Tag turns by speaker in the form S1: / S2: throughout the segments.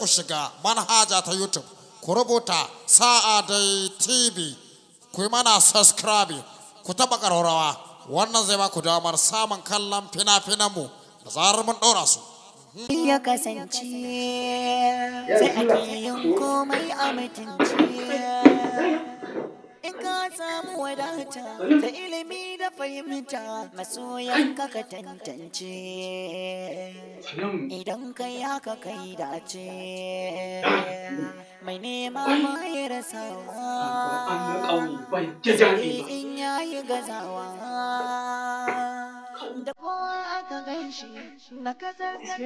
S1: ku shiga manhaja ta YouTube ku rubuta Sa'a Dai TV ku yi mana subscribe ku taba ƙararrawa wannan zai ba ku damar samun kallon fina-finanmu da zarar mun ɗora su.
S2: Ya kasance sai ake yin komai a mutunci. In ka samu wadata ta ilimi da fahimta masoyan ka tantance. Idan kai haka kai dace mai nema ma ya rasawa sai in yayi gazawa. Da kowa aka gan shi na kasar da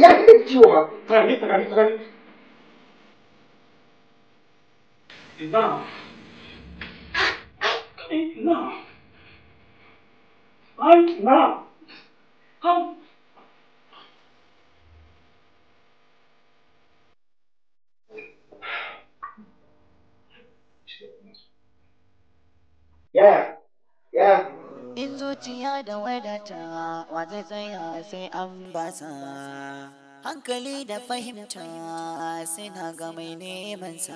S3: ya kake ciwo ha?
S4: Tsakani. Ina. Ham.
S3: Ya.
S2: In zuciya da wadata wa zai tsaya sai an basa. Hankali da fahimta suna ga mai neman sa.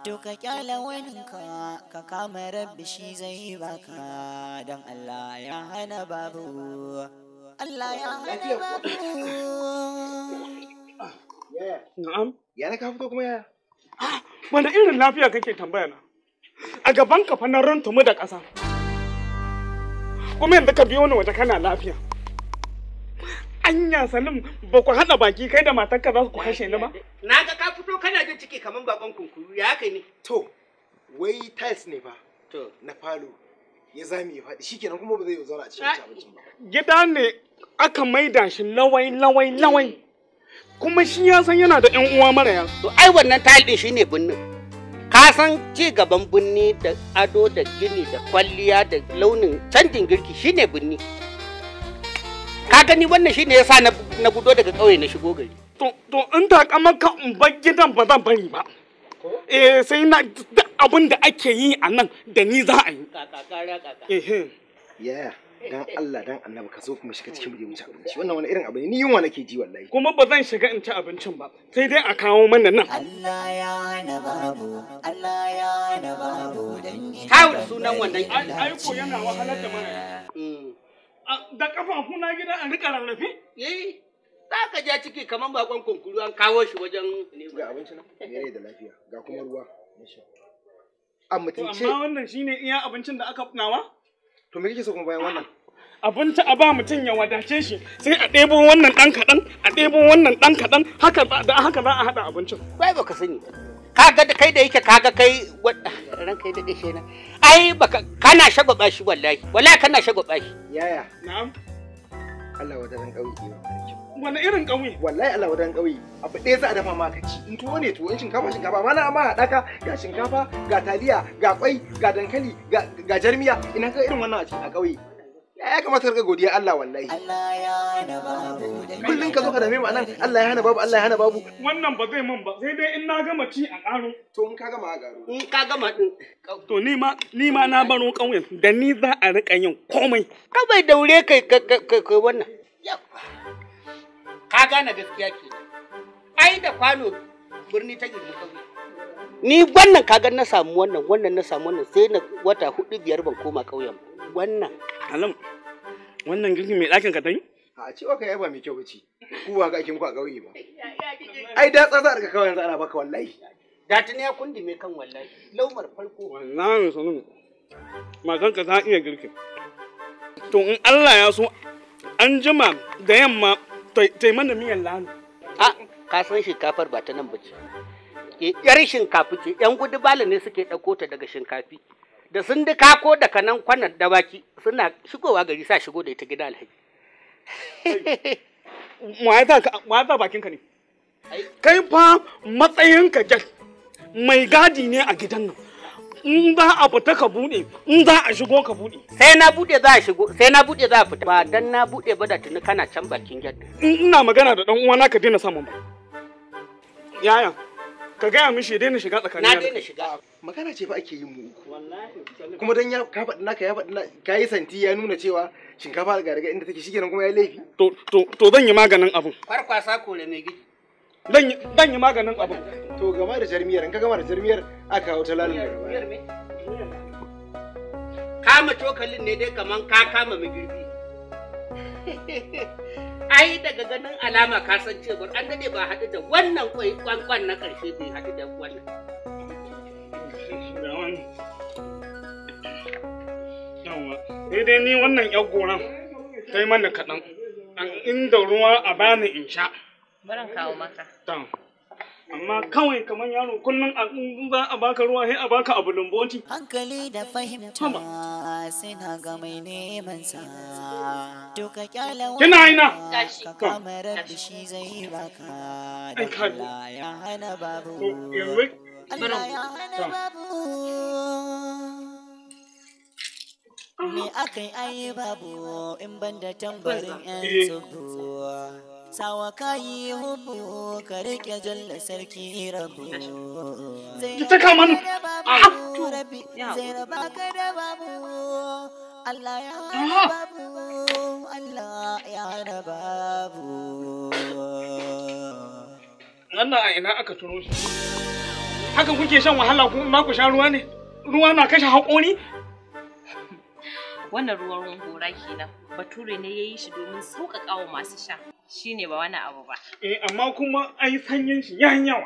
S2: To ka kyala waninka ka kama rabbi shi zai baka. Don Allah ya hana babu. Allah ya hana babu.
S4: Na'am.
S3: Ya na ka fito kuma yaya?
S4: Wanda irin lafiya kake tambaya na? A gaban ka fa na rantumu da ƙasa. Kuma yanzu ka biyo ni waje kana lafiya. Anya Salim ba ku haɗa baki kai da matarka za ku kashe ni ba?
S5: Na ga ka fito kana jin ciki kaman bakon kunkuru ya kai ne.
S3: To, wai tiles ne fa.
S5: To,
S3: na falo ya zame ya faɗi shikenan kuma ba zai zauna a cikin abincin ba.
S4: Gida ne aka maida shi lawai. Kuma shi ya san yana da ƴan uwa maraya.
S5: to ai wannan tile din shine binnin. Ka san ci gaban binni da ado da gini da kwalliya da launin canjin girki shine binni. Ka gani wannan shine yasa na gudo daga ƙauye na shigo gari.
S4: To in takamaka in bar gidan ba zan bari ba. Sai na abin da ake yi a nan da ni za a yi.
S5: Kaka.
S3: Yaya, dan Allah dan Annabi ka zo kuma shiga cikin mu je mu ci abinci. Wannan wani irin abu ne ni yunwa nake ji wallahi.
S4: Kuma ba zan shiga in ci abincin ba. Sai dai a kawo mana nan.
S2: Allah ya hana babu. Allah ya hana babu.
S5: Kawo sunan wannan
S4: Aiko yana wahalar da mana. Da kafafuna gida an rika rarrafe?
S5: Za ka ja ciki kaman bakon kunkuru an kawo shi wajen
S3: ga abinci nan. Mere da lafiya, ga kuma ruwa. A mutunce.
S4: Amma wannan shine iya abincin da aka nawa?
S3: To me kike so kuma bayan wannan?
S4: Abinci a ba mutum ya wadace shi sai a ɗebo wannan ɗan kaɗan, a ɗebo wannan ɗan kaɗan, haka za a haɗa abincin.
S5: Bai baka sani. Kaga da kai da yake kaga kai ran kai da dashe na. Ai baka kana shagwaba shi wallahi. Wallahi kana shagwaba shi.
S3: Yaya.
S4: Na'am.
S3: Allah wadaran ƙauye ne.
S4: Wani irin ƙauye?
S3: Wallahi Allah wadaran ƙauye. Abu ɗaya za a dafa ma ka ci. In tuwo ne tuwo, in shinkafa mana ma haɗa ka ga shinkafa, ga taliya, ga kwai, ga dankali, ga jarmiya. Ina ka irin wannan a ƙauye. Ya kamata ka godiya Allah wallahi.
S2: Allah ya hana babu.
S3: Kullum ka zo ka dame mu anan Allah ya hana babu, Allah ya hana babu.
S4: Wannan ba zai mun ba, sai dai in na gama ci a ƙaro.
S3: To in ka gama a ƙaro.
S5: In ka gama din.
S4: To ni ma na baro ƙauyen da ni za a riƙa yin komai.
S5: Ka bai daure kai wannan. Ka gane gaskiya ke. Ai da kwano birni ta girma kauye. Ni wannan kaga na samu wannan na samu wannan sai na wata 4-5 ban koma ƙauyen. Wannan.
S4: Alam, wannan girki mai ɗakin ka ta yi?
S3: A cewa ka yaba mai kyau bace. Ku ba ka ake muku a ƙauye ba. Ai da tsatsa daga kawai yanzu ana baka wallahi.
S5: Da tuni ya kundi mai kan wallahi. Laumar farko.
S4: Wallahi sanin. Matanka ta iya girki. To in Allah ya so an jima da yamma tai mana miyan lanu.
S5: Ka san shinkafar ba ta nan bace. Yar shinkafi ce, ‘yan gudu bala ne suke ɗauko ta daga shinkafi. Da sun duka ko daga nan kwanan dawaki suna shigowa gari sa shigo da ita gida alhaji.
S4: Wa ya bakinka ne? Kai fa matsayinka mai gadi ne a gidan nan. In za a fita ka buɗe, in za a shigo ka buɗe.
S5: Sai na buɗe za a shigo, sai na buɗe za a fita. Ba dan na buɗe ba da tuni kana can bakin gate.
S4: Ina magana da ɗan uwana ka daina samun ba. Yaya, ka gaya mishi ya daina shiga tsakanin.
S5: Na daina shiga.
S3: Magana ce fa ake yin mu uku.
S5: Wallahi.
S3: Kuma dan ya ka faɗi naka ya faɗi ka yi santi ya nuna cewa shinkafa daga inda take shikenan kuma ya laifi.
S4: To zan yi maganin abun.
S5: Farkwasa kore mai gidi.
S4: Dan yi maganin abun.
S3: To gama da jarmiyar in ka gama da jarmiyar aka kawo ta lalun da
S5: Miyar kama cokalin ne dai kaman ka kama magirbi. Ai daga ganin alama ka san cewar an dade ba haɗu da wannan kwankwan na ƙarshe bai haɗu da wannan.
S4: Dai ni wannan ƴar goran sai mana kaɗan. Inda ruwa a bani in sha.
S6: Baran kawo maka.
S4: Amma kawai kamar yaro kullum za a baka ruwa sai a baka abu lumboti.
S2: Hankali da fahimta suna ga mai neman sa. Duka kyala
S4: Kina ina?
S2: ka kama rabbi shi zai baka. Allah ya hana babu. Allah ya hana babu. Me akai ayi babu in banda tambarin yan tsubu. Sawa kayi hubu ka rike jalla sarki rabu.
S4: Ki taka mani.
S2: Rabbi zai raba ka da babu. Allah ya hana babu. Allah ya hana babu.
S4: Allah a ina aka turo shi. Haka kuke shan wahala kuma ku sha ruwa ne? Ruwa na kashe haƙori?
S6: Wannan ruwan gora kenan. Bature ne ya yi shi domin sauƙaƙa wa masu sha. Shi ne ba wani abu ba.
S4: Amma kuma ai sanyin shi ya yawa.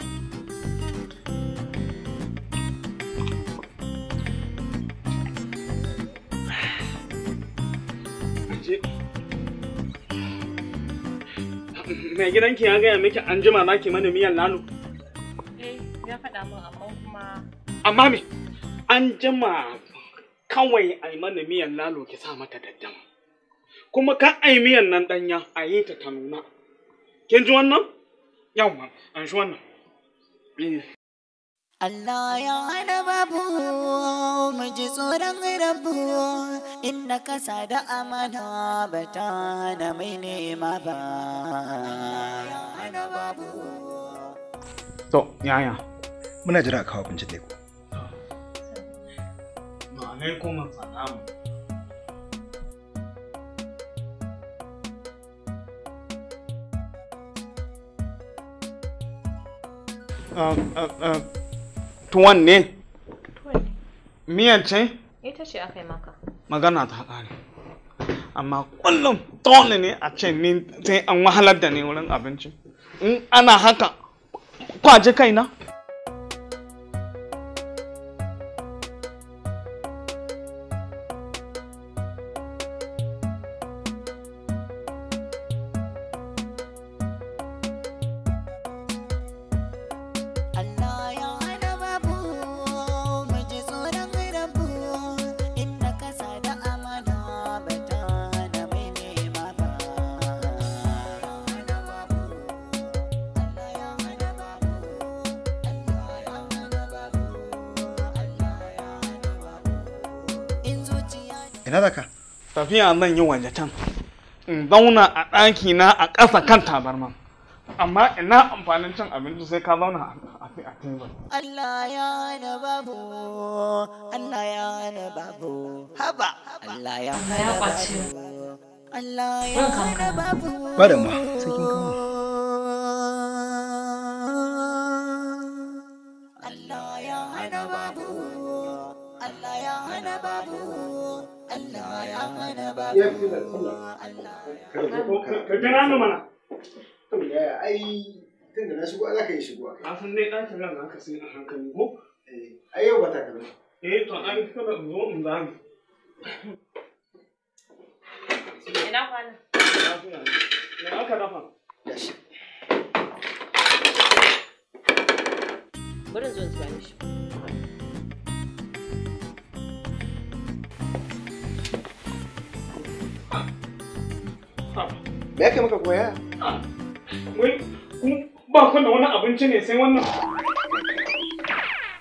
S4: Mai gidanki ya gaya miki an jima za ki mana miyan lalo?
S6: Ya faɗa min amma kuma...
S4: Amma me? An jima kawai a yi mana miyan lalo ki sa mata daddama. Kuma ka ai miyan nan ɗanya a yi ta ta nuna. Kin ji wannan? Yawwa, an shi wannan.
S2: Allah ya hana babu mu ji tsoron rabu inda kasa da amana ba ta hana mai nema ba.
S4: To, yaya?
S3: Muna jira a kawo abincin dai ko.
S4: Alaikum assalam. Tuwon ne? Miyan ce?
S6: Ita ce aka yi maka.
S4: Magana ta ƙare. Amma kullum dole ne a ce ni sai an wahalar da ni wurin abinci. In ana haka, kwaje kaina?
S3: Ina da ka?
S4: Tafiya zan yi waje can. In zauna a ɗaki na a ƙasa kan tabarma. Amma ina amfanin cin abinci sai ka zauna a tebur.
S2: Allah ya hana babu, Allah ya hana babu, haba. Allah ya hana babu, Allah ya hana babu.
S3: Ba da ma, sai kin kawo.
S2: Allah ya hana babu, Allah ya hana babu, Allah ya hana babu.
S4: Ka jira ni mana.
S3: Yaya ai tunda na shigo za ka yi shigo.
S4: Kafin dai ɗakin nan haka sai a hankali ko?
S3: Ai yau ba ta kaza.
S4: To an kada in zo in zame.
S6: Ina kwana?
S4: Me aka dafa?
S6: Bari zo in zuba mishi.
S3: Me ya kai maka koya?
S4: Wai, ba ku da wani abinci ne sai wannan?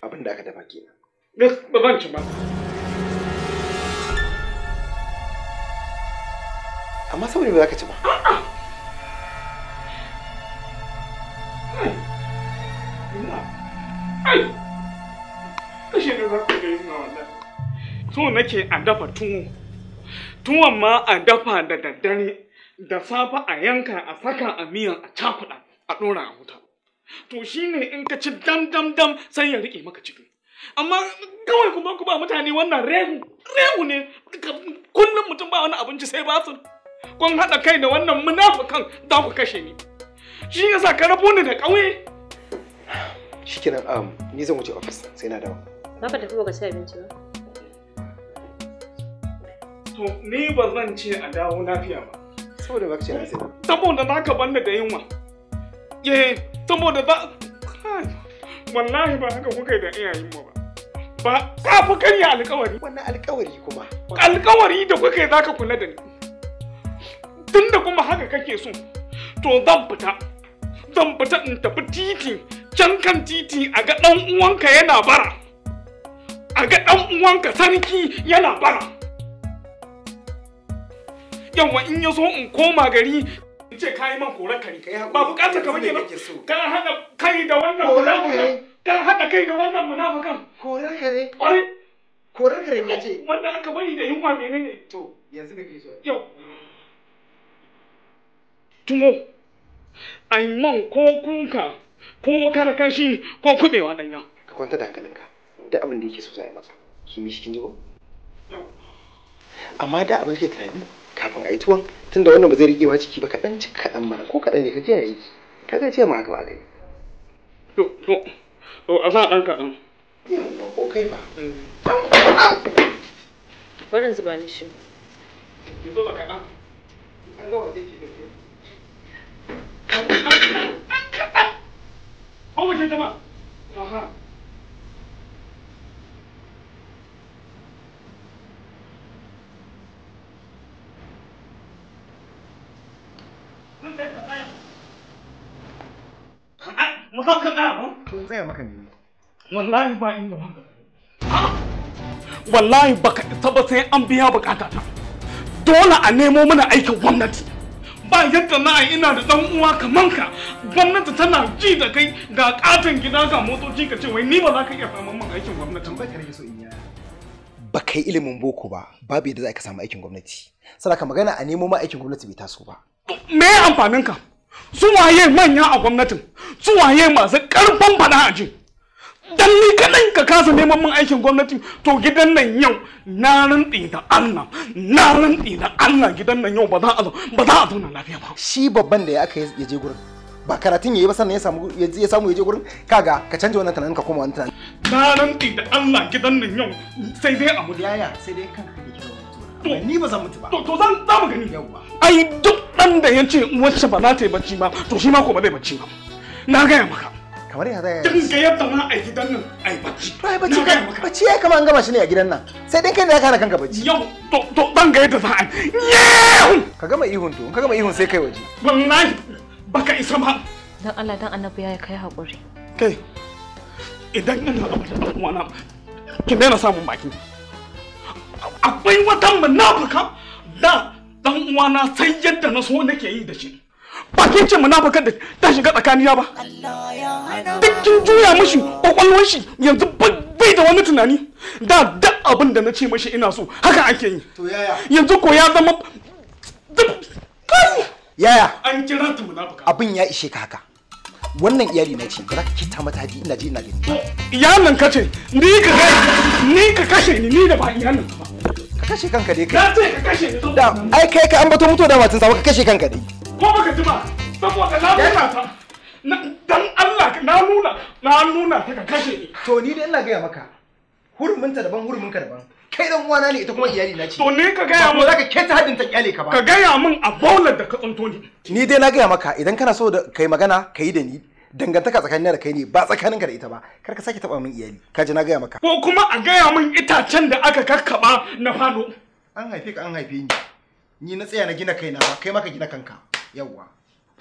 S3: Abin da aka dafa kenan.
S4: Ba zan ci ba.
S3: Amma saboda ba za ka ci ba.
S4: so nake a dafa tuwo. Tuwon ma a dafa da daddare, da safe a yanka a saka a miyan a cakuɗa a ɗora a wuta. To shi ne in ka ci dam sai ya riƙe maka ciki. Amma kawai ku ba mutane wannan rehu ne, kullum mutum ba wani abinci sai ba su. Kun haɗa kai da wannan munafukan za ku kashe ni. Shi yasa ka rabu ni da ƙauye.
S3: Shikenan ni zan wuce office sai na dawo.
S6: Ba ka tafi ba ka ci abinci ba.
S4: To ni ba zan ce a dawo lafiya ba.
S3: Saboda ba ka ce sai.
S4: Saboda za ka banni da yunwa. Saboda za wallahi ba haka kuka yi da iyayen mu ba. Ba ka fi karya alƙawari.
S3: Wannan alƙawari kuma.
S4: Alƙawari da kuka yi za ka kula da ni. Tunda kuma haka kake so, to zan fita in tafi titi, can kan titi a ga ɗan uwanka yana bara. A ga ɗan uwanka sarki yana bara. Yawa in ya so in koma gari in ce kayi man korar kare. Ba bukatar ka bane ba. Ka haɗa kai da wannan munafukan. Ka haɗa kai da wannan munafukan.
S3: Korar kare.
S4: Ƙwarai.
S3: Korar kare ya ce.
S4: Wanda aka bari da yunwa menene?
S3: To yanzu da ke so.
S4: Yau. Tumo. Ai man ko kuka ko karkashi ko kuɓewa ɗanya.
S3: Ka kwanta da hankalinka. Da abin da yake so sai maka. Ki mishi kin ji ko? Amma da abin da ke tunani kafin a yi tuwon tunda wannan ba zai rike ma ciki ba kaɗan ci kaɗan mana ko kaɗan ne ka je yi ka ga ce ma haka ba kai
S4: to a sa ɗan kaɗan
S3: ko kai ba
S6: Barin zuba ni shi.
S4: ki zo da kaɗan an ga wanda ke da ko wace jama aha wallahi ba inda wallahi baka isa ba sai an biya bukata ta dole a nemo mana aikin gwamnati ba yadda na ina da dan uwa kaman ka gwamnati tana ji da kai ga katon gida ga motoci ka ce wai ni ba za ka iya samun man aikin gwamnati ba kare so in
S3: ba kai ilimin boko ba babu yadda za ka samu aikin gwamnati saboda magana a nemo ma aikin gwamnati bai taso ba
S4: me amfanin ka su waye manya a gwamnatin su waye masu karfin fada a ji dan ni kadan ka kasa neman min aikin gwamnati to gidan nan yau na rantsi da Allah gidan nan yau ba za a zauna lafiya ba
S3: shi babban da ya aka ya je gurin ba karatun yayi ba sannan ya samu ya je gurin kaga ka canja wannan tunanin ka koma wannan tunanin
S4: na rantsi da Allah gidan nan yau sai dai a mutu
S3: yaya sai dai kanka kake kira mutuwa ni ba zan mutu ba
S4: to za mu gani yawa ai duk dan da yace wacce ba za ta yi bacci ba to shi ma ko ba zai bacci ba na gaya maka
S3: kamar ya zai
S4: kin ga yadda ma a gidan nan ai bacci
S3: to ai bacci ya kama an gama shi ne a gidan nan sai dai kai ne ka hana kanka bacci
S4: yau to dan ga yadda za a
S3: ka gama ihun to in ka gama ihun sai kai waje
S4: wallahi baka isa ba
S6: Dan Allah dan Annabi ya kai hakuri
S4: kai idan ina abu da dan uwana ki daina samun baki akwai wata munafuka da dan uwana sai yadda na so nake yi da shi ba kin ce munafukan da ta shiga tsakanina ba duk kin juya mishi kwakwalwar shi yanzu bai da wani tunani da duk abin da na ce mishi ina so haka ake yi
S3: to yaya
S4: yanzu ko ya zama
S3: yaya
S4: an kira ta munafuka
S3: abin ya ishe ka haka wannan iyali na ce ba za ka kita mata haji ina ji ina gani
S4: iyalin ka ce ni ka kashe ni da ba iyalin ba
S3: ka kashe kanka dai kai
S4: ka ce ka kashe ni
S3: da ai kai ka ambato mutuwa da matan sa ka kashe kanka dai
S4: ko baka ji ba saboda na nuna ta dan Allah na nuna ta ka kashe ni
S3: to ni dai ina gaya maka huruminta daban huruminka daban kai dan uwana ne ita kuma iyali na ce
S4: to ne ka gaya mun
S3: zaka keta haddin ta kyale ka ba
S4: ka gaya mun a bolar da ka tsunto ni
S3: dai na gaya maka idan kana so da kai magana kai da ni dangantaka tsakanin da kai ne ba tsakaninka da ita ba kar ka sake taba min iyali ka ji na gaya maka
S4: ko kuma a gaya mun itacen da aka kakkaba na fado
S3: an haife ka an haife ni na tsaya na gina kaina ba kai ma ka gina kanka yawwa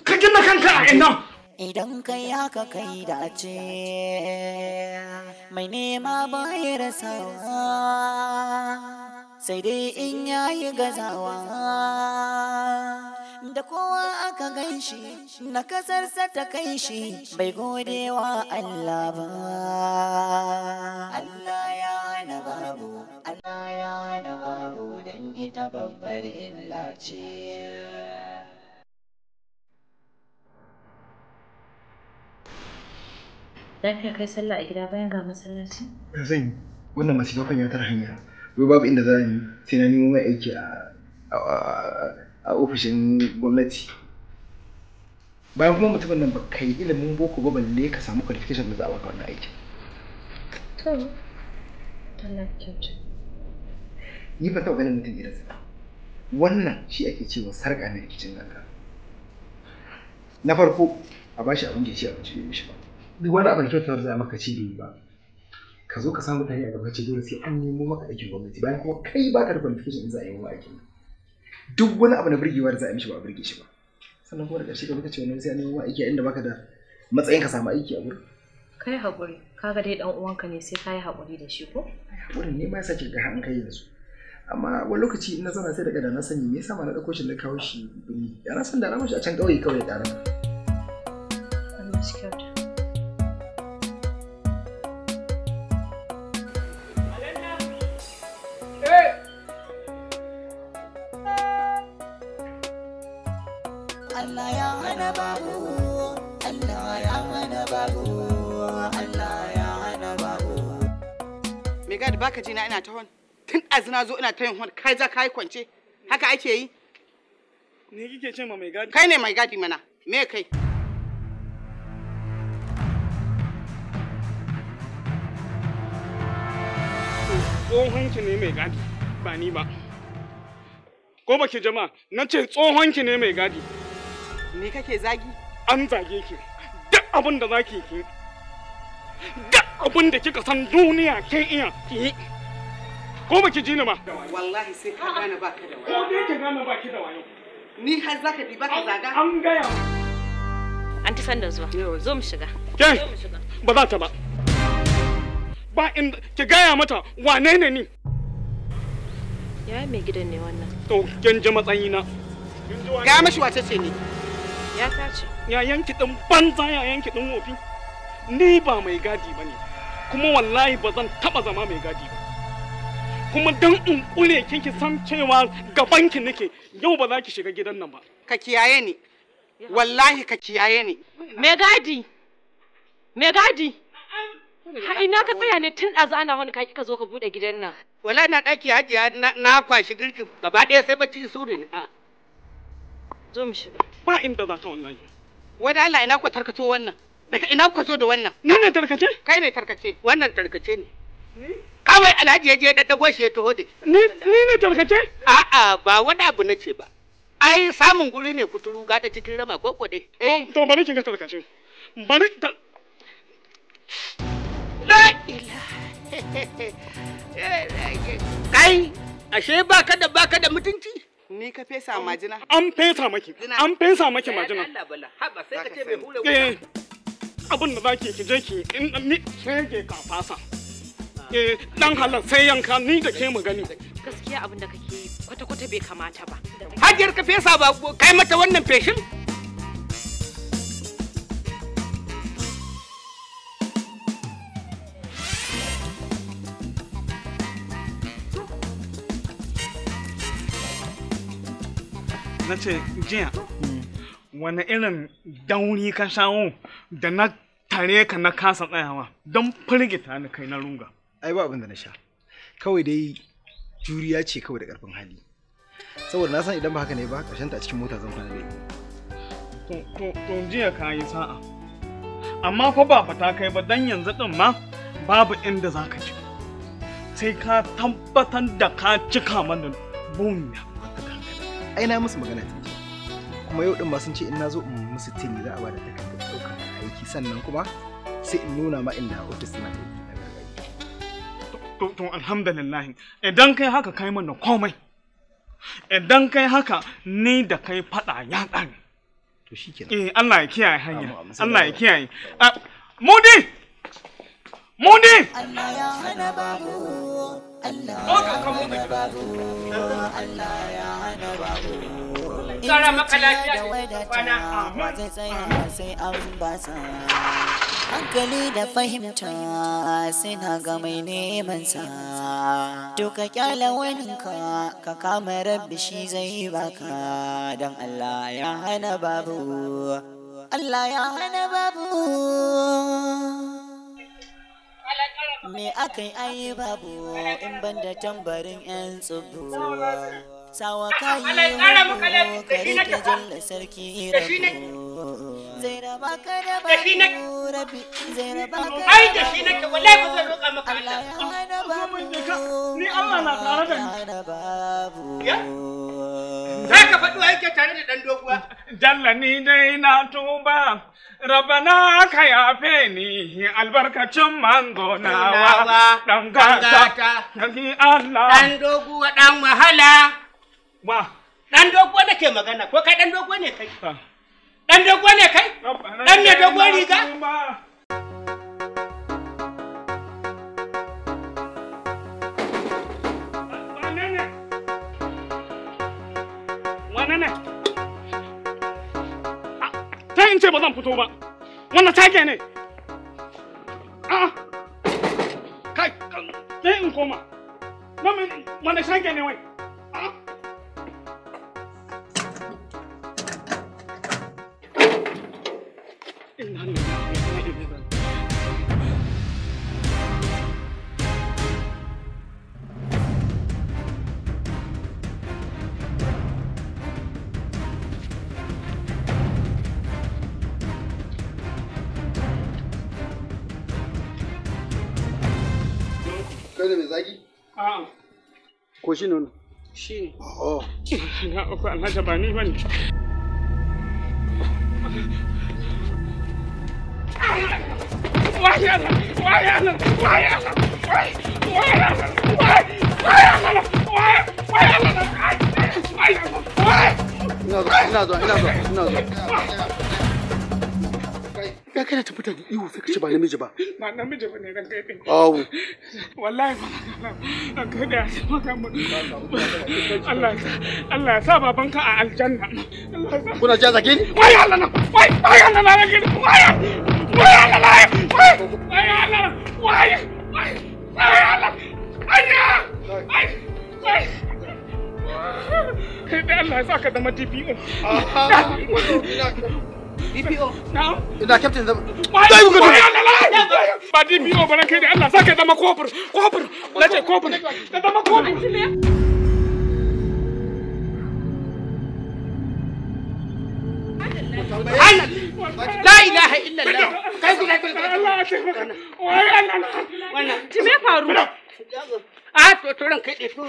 S4: ka gina kanka a ina
S2: idan kai haka kai dace mai nema baya rasawa sai dai in yayi gazawa da kowa aka ganshi na kasarsa ta kai shi bai gode wa Allah ba Allah ya hana babu Allah ya ita babbar illa ce.
S6: Lafiya kai sallah a gida bayan ga masallaci?
S3: Ya zan yi wannan masifafan ya tara hanya. Wai babu inda za ni sai na nemo mai aiki a ofishin gwamnati. Bayan kuma mutumin nan ba ka yi ilimin boko ba balle ka samu qualification da za a baka wannan aiki.
S6: To, Allah kyauta.
S3: Ni ba taɓa ganin mutum irinsa ba. Wannan shi ake cewa sarƙa na rikicin ganka. Na farko a bashi abin da ya ci abinci bai mishi ba. Duk wani abin kyautar za a maka ci bai ba. Ka zo ka samu mutane a gaba ce dole sai an nemo maka aikin gwamnati bayan kuma kai ba ka da qualification din za a yi maka aikin. Duk wani abu na burgewa da za a yi mishi ba a burge shi ba. Sannan kuma da ƙarshe ka muka ce wannan sai an nemo aiki a inda baka da matsayin ka samu aiki a gurin.
S6: Kai haƙuri, kaga dai ɗan uwanka ne sai ka yi haƙuri da shi ko?
S3: Haƙurin ne ma ya sake ga an kai yanzu. Amma wani lokaci in na zauna sai daga da na sani me yasa ma na ɗauko shi na kawo shi birni. Ya na san da na mashi a can ƙauye kawai da rana.
S6: Allah shi kyauta.
S2: Allah ya hana babu, Allah ya hana babu, Allah ya hana babu.
S7: Me gadi baka ji na ina ta hon? Tun azina zo ina ta yin hon, kai za ka yi kwance. Haka ake yi?
S4: Ni kike ce ma mai gadi?
S7: Kai ne mai gadi mana. Me kai?
S4: Tsohonki ne mai gadi, ba ni ba. Ko baki jama'a, na ce tsohonki ne mai gadi.
S7: Ni kake zagi?
S4: An zage ki. Duk abin da za ki yi. Duk abin da kika san duniya kin iya ki yi. Ko baki ji ni ba?
S7: Wallahi sai ka gane baka da wayo.
S4: Ko dai ki gane baki da wayo.
S7: Ni har zaka bi baka zaga?
S4: An gaya.
S6: An ti san da zuwa. Zo mu shiga.
S4: Ke? Ba za ta ba. Ba inda ki gaya mata wane ne ni?
S6: Ya mai gidan ne wannan.
S4: To, kin ji matsayina.
S7: Ga mashi wace ce ni?
S6: Ya tace.
S4: Ya yanki din banza ya yanki din wofi. Ni ba mai gadi bane. Kuma wallahi ba zan taba zama mai gadi ba. Kuma dan in kule ki san cewa gaban ki nake yau ba za ki shiga gidan nan ba.
S7: Ka kiyaye ni. Wallahi ka kiyaye ni.
S6: Me gadi? Me gadi? Ha ina ka tsaya ne tun ɗazu ana wani kaki ka zo ka buɗe gidan nan.
S5: Wallahi na ɗaki hajiya na kwashi girkin gaba ɗaya sai bacci su ne.
S6: Zo mu shiga.
S4: Ba inda za ta wallahi.
S7: Wani Allah ina ku tarkato wannan? Daga ina ku zo da wannan?
S4: Ni ne tarkace?
S7: Kai ne tarkace.
S5: Wannan tarkace ne. Kawai Alhaji ya je daddago shi ya taho da.
S4: Ni ne tarkace?
S5: A'a ba wani abu na ce ba. Ai samun guri ne kuturu gada cikin rama ko ko dai.
S4: To bari ki ga tarkace. Bari ta
S5: La Kai ashe baka da mutunci?
S7: Ni ka fesa majina?
S4: An fesa maki. An fesa maki majina.
S5: Allah bala. Haba sai ka ce bai hule.
S4: Abin da zaki ki je ki in ni shege ka fasa. Dan halar sai yanka ni da ke mu gani.
S6: Gaskiya abin da kake yi kwata-kwata bai kamata ba.
S5: Hajiyar ka fesa ba kai mata wannan feshin?
S4: Na ce jiya wani irin dauri ka shawo da na tare ka na kasa tsayawa don firgita ni kai na runga.
S3: Ai ba abin da na sha. Kawai dai juriya ce kawai da ƙarfin hali. Saboda na san idan ba haka ne ba ƙarshen ta a cikin mota zan kwana da ita.
S4: To jiya ka yi sa'a. Amma fa ba fata kai ba dan yanzu din ma babu inda za ka ci. Sai ka tabbatar da ka cika mana bunya.
S3: Ai na musu magana tun jiya. Kuma yau din ma sun ce in na zo in musu tini za a bada takardar ɗaukar aiki sannan kuma sai in nuna ma inda ofis na da
S4: To alhamdulillah idan kai haka kai mana komai. Idan kai haka ni da kai fada ya ɗan.
S3: To shikenan.
S4: Allah ya kiyaye hanya. Allah ya kiyaye. Mudi! Mudi!
S2: Allah ya hana babu. Allah ya hana babu. Allah ya hana babu.
S5: Tsara maka lafiya
S2: da wadata wa zai tsaya sai an basa. hankali da fahimta suna ga mai neman sa. To ka kyala waninka ka kama rabbi shi zai baka. Dan Allah ya hana babu, Allah ya hana babu. Me akai ayi babu in banda tambarin 'yan tsubu. Sawa kayi muku ka rike jalla sarki rabu. Zai raba ka da babu rabi, zai raba ka da babu.
S5: Ai da shi nake wallahi ba zan roƙa maka
S2: Allah ya hana babu,
S4: Ni Allah na tare da
S2: ya
S4: ni.
S2: hana babu.
S5: Za ka faɗi wa yake tare da ɗan doguwa.
S4: Jalla ni dai na tuba. Rabana ka yafe ni albarkacin manzo nawa dan gata ni Allah
S5: Dan doguwa dan wahala.
S4: wa
S5: Dan doguwa nake magana ko kai dan doguwa ne kai? Dan doguwa ne kai? Dan me doguwar riga?
S4: Wane ne? Ta in ce ba zan fito ba. Wannan take ne. Kai, sai in koma. Wanda shage ne wai.
S3: Kai ne mai zagi? Ko shi ne?
S4: Shi ne.
S3: Oh.
S4: Na uku alhaji ba ni bane.
S3: Ina zuwa. Ya kana ta fita da ihu sai ka ce ba namiji ba.
S4: Ba namiji ba ne dan kai din.
S3: Awu.
S4: Wallahi ba dan kai da maka mu. Allah ya sa babanka a aljanna.
S3: Kuna ja zage ni?
S4: Wai Allah na. Wai Allah na rage ni. Wai Allah na. Wai Allah. Wai Allah. Ayya. Wai. Kai da Allah ya saka zama DPO.
S5: DPO.
S4: Na'am.
S3: Ina captain zama.
S4: Dai ku gudu. Ba DPO ba kai da Allah saka zama kofur. Nace kofur. Ka zama kofur.
S5: La ilaha illallah. Kai ku kai.
S4: Allah ya taimaka. Wai Allah.
S5: Wannan.
S6: Ji me faru?
S5: To ran kai dai to.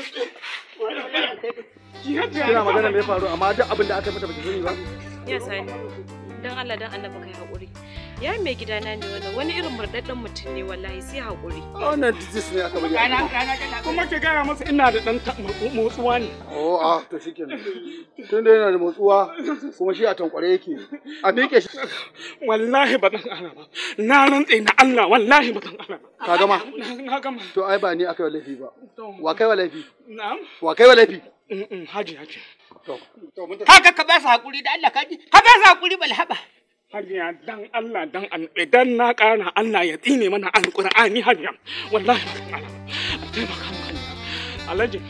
S3: Kina magana me ya faru amma duk abin da aka mata baki sani ba.
S6: Ya sani. Dan Allah dan annabi kai haƙuri. Ya mai gidana ne wannan wani irin murdaddan mutum ne wallahi sai haƙuri.
S3: Wannan disease ne aka bari.
S4: Kuma ke gaya masa ina da dan motsuwa ne.
S3: Oh, to shikenan. Tunda yana da motsuwa kuma shi a tankware yake. A miƙe shi.
S4: Wallahi ba dan ana ba. Na rantse na Allah wallahi ba dan ana ba.
S3: Ka gama?
S4: Na gama.
S3: To ai ba ni aka yi laifi ba. Wa kai wa laifi?
S4: Na'am.
S3: Wa kai wa laifi?
S4: Hajiya ce.
S5: Haka ka ba su hakuri da Allah kaji. Ka ba su hakuri balhaba.
S4: Hajiya dan Allah idan na ƙara Allah ya tsine mana alƙur'ani hajiya. Wallahi ba dan Allah. A taimaka mu hajiya. Alhaji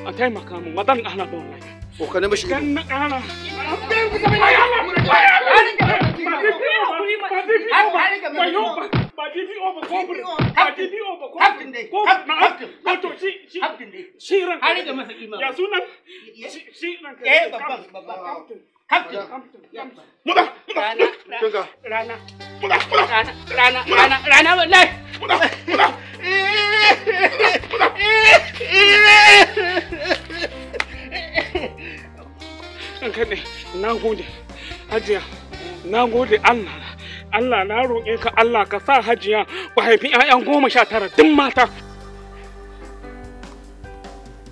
S4: a taimaka mu madan Allah ba wallahi.
S3: Ko ka nemi shi.
S4: Dan na ƙara. Ba DPO ba kofur. Ba DPO ba kofur.
S5: Captain dai. Captain.
S4: Wato shi ran.
S5: Har ga masa kima.
S4: Ya sunan? Shi ran.
S5: Babban.
S4: Captain.
S5: Rana wallahi.
S4: Kaɗai, na gode, Hajiya, na gode Allah na roƙe ka Allah ka sa Hajiya ku haifi 'ya'yan 19 duk mata.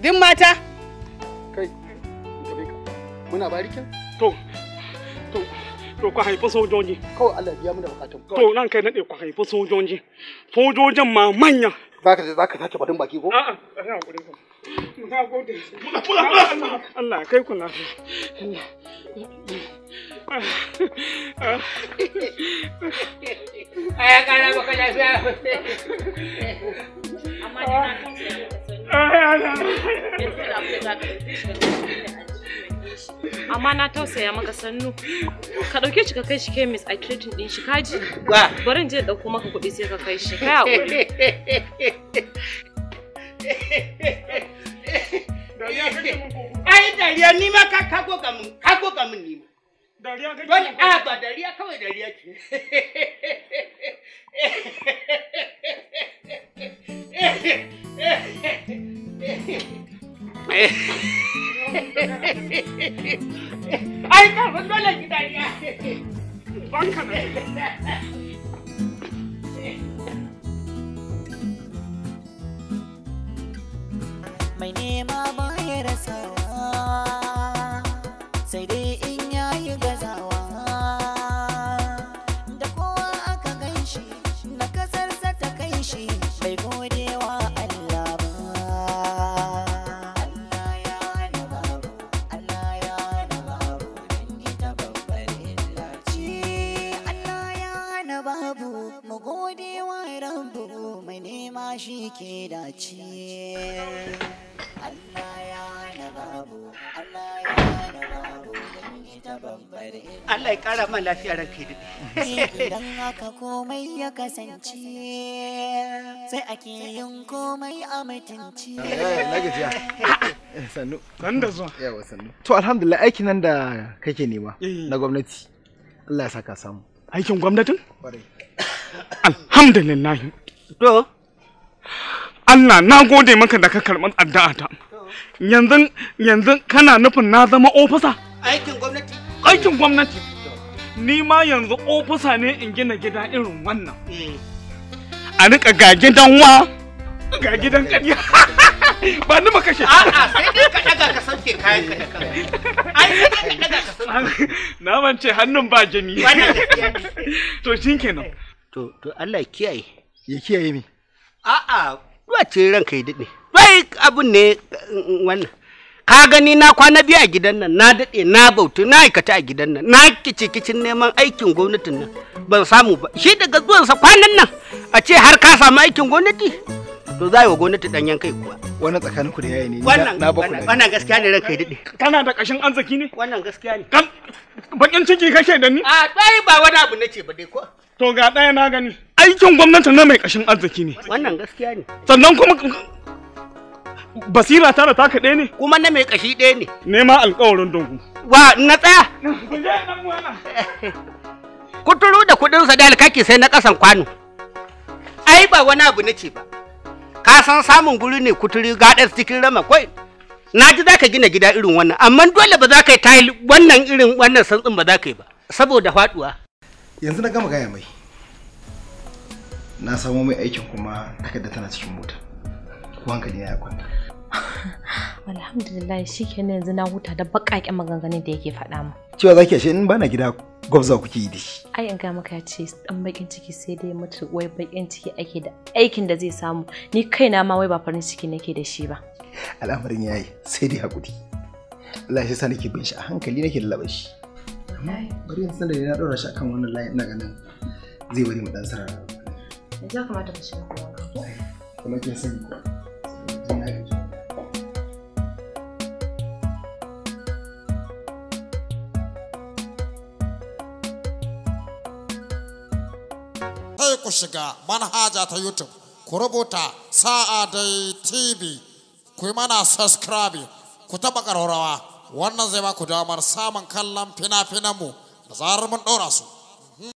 S7: Duk mata?
S3: Kai, muna barikin?
S4: To ku haifi sojoji.
S3: Kawai Allah biya mu da bukatun.
S4: To nan kai naɗe ku haifi sojoji. Sojojin ma manya.
S3: Za ka sake faɗin baki ko?
S4: A'a, a yi haƙuri ko. Na gode. Allah kai ku lafiya.
S5: Aya kana baka lafiya.
S6: Amma na tausaya maka sannu. Ka dauke shi ka kai shi chemist a treating din shi kaji. Bari in je dauko maka kuɗi sai ka kai shi. Kai hakuri.
S5: Ai dariya ni ma ka goga mun ni ma. Dariya kake. Dole ba dariya kawai dariya ce. Ai ka fa dole ki dariya. Banka ne.
S2: Mai nema baya rasawa sai dai in yayi gazawa da kowa aka ganshi na kasarsa ta kai shi bai godewa Allah ba. Allah ya hana babu, Allah ya hana babu dan ita babbar illa ce. Allah ya hana babu mu godewa Rabbu mai nema shi ke dace.
S5: Allah ya kara man lafiya ranka da.
S2: Idan haka komai ya kasance sai ake yin komai a mutunci.
S3: Na gajiya. Sannu.
S4: Nan da zuwa.
S3: Yawa sannu. To alhamdulillah aikin nan da kake nema na gwamnati. Allah ya saka samu.
S4: Aikin gwamnatin? Alhamdulillah.
S5: To
S4: Allah na gode maka da ka karɓi addu'ata. Yanzu kana nufin na zama ofisa?
S5: aikin gwamnati.
S4: Aikin gwamnati. Ni ma yanzu ofisa ne in gina gida irin wannan. A rika ga gidan wa, ga gidan ƙarya. Ba ni maka shi.
S5: A'a sai dai ka daga ka sauke kayan ka da kanka. Ai sai dai ka daga ka sauke.
S4: Na mance hannun ba jini.
S5: Wannan gaskiya ne.
S4: To shinkenan.
S5: To Allah ya kiyaye.
S3: Ya kiyaye mi?
S5: A'a, ruwa ce ranka ya daɗe. Bai abun ne wannan. Ka gani na kwana biyu a gidan nan, na daɗe, na bautu, na aikata a gidan nan, na kicin neman aikin gwamnatin nan, ban samu ba. Shi daga zuwansa kwanan nan, a ce har ka samu aikin gwamnati, to za yi wa gwamnati ɗanyen kai kuwa.
S3: Wannan tsakaninku da yayi ne,
S5: wannan gaskiya ne ranka ya daɗe.
S4: Kana da ƙashin arziki ne?
S5: Wannan gaskiya ne.
S4: Bakin ciki kake da ni?
S5: A ɗaya ba wani abu na ce ba dai ko?
S4: To ga ɗaya na gani. Aikin gwamnati na mai ƙashin arziki ne.
S5: Wannan gaskiya ne.
S4: Sannan kuma basira ta da taka ɗaya ne?
S5: Kuma na mai ƙashi ɗaya ne.
S4: Nema alƙawarin dungu.
S5: Wa na tsaya? Kuturu da kuɗinsa da alkaki sai na ƙasan kwano. Ai ba wani abu na ce ba. Ka san samun guri ne kuturi gaɗar cikin rama kwai. Na ji za ka gina gida irin wannan, amma dole ba za ka yi tayil wannan irin wannan santsin ba za ka yi ba. Saboda faɗuwa.
S3: Yanzu na gama gaya mai. Na samo mai aikin kuma takarda tana cikin mota. Ko hankali ya kwanta.
S6: Alhamdulillah shikenan yanzu na huta da baƙaƙen maganganun da yake faɗa mu.
S3: Cewa zaki ashe in bana gida gwabza kuke yi da shi.
S6: Ai in ga maka ya ce dan bakin ciki sai dai mutu wai bakin ciki ake da aikin da zai samu. Ni kaina ma wai ba farin ciki nake da shi ba.
S3: Al'amarin yayi sai dai hakuri. Allah ya sa nake bin shi a hankali nake lallaba shi. Amma bari in san da na daura shi akan wannan layin ina ganin zai bari mu dan sarara.
S6: Yanzu ya kamata ka shiga kuma.
S3: Kuma kin sani ko.
S1: Sai ku shiga manhaja ta YouTube, ku rubuta Sa'a Dai TV, ku yi mana subscribe, ku taɓa ƙararrawa. Wannan zai ba ku damar samun kallon fina-finanmu da zarar mun ɗora su.